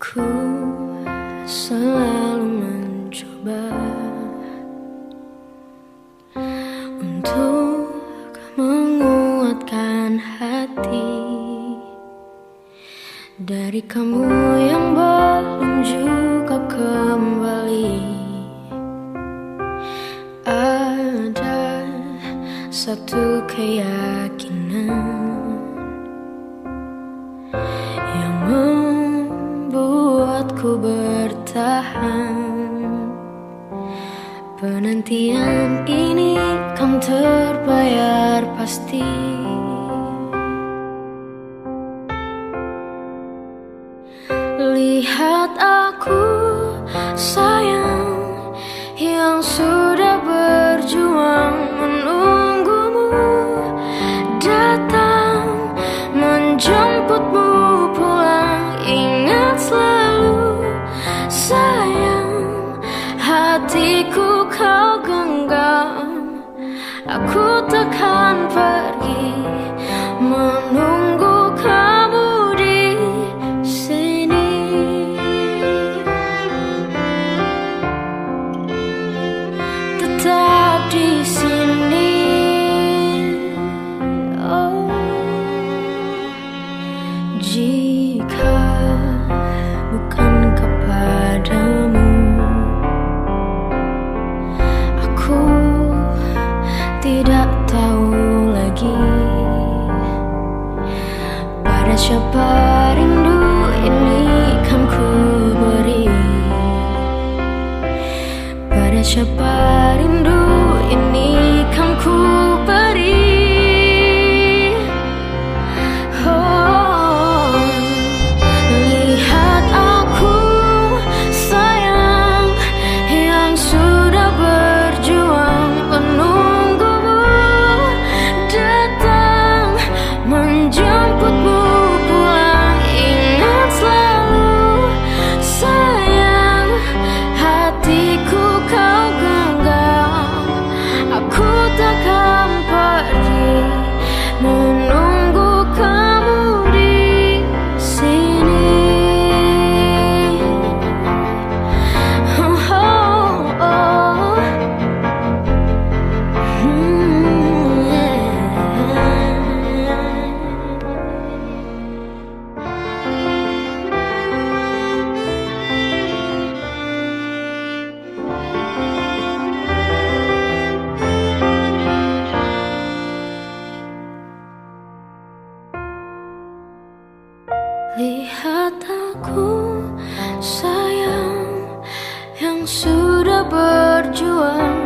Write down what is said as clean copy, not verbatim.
Ku selalu mencoba untuk menguatkan hati dari kamu yang belum juga kembali. Ada satu keyakinan yang membuatku bertahan. Penantian ini kan terbayar pasti. Lihat aku sayang, yang sudah berjuang menunggumu datang menjemputmu pulang. Ingat selalu sayang, hatiku kau genggam. Aku takkan pergi menunggu kamu di sini. Tetap di sini. Oh, jika bukan kepadamu, aku tidak tahu lagi pada siapa rindu ini kan ku beri. Pada siapa rindu ini kan ku beri. Oh, lihat aku sayang, yang sudah berjuang menunggumu datang menjemputmu pulang. Ingat selalu sayang, hatiku kau genggam. Aku takkan pergi menunggu kamu di sini. Oh, oh, oh. Lihat aku sayang, yang sudah berjuang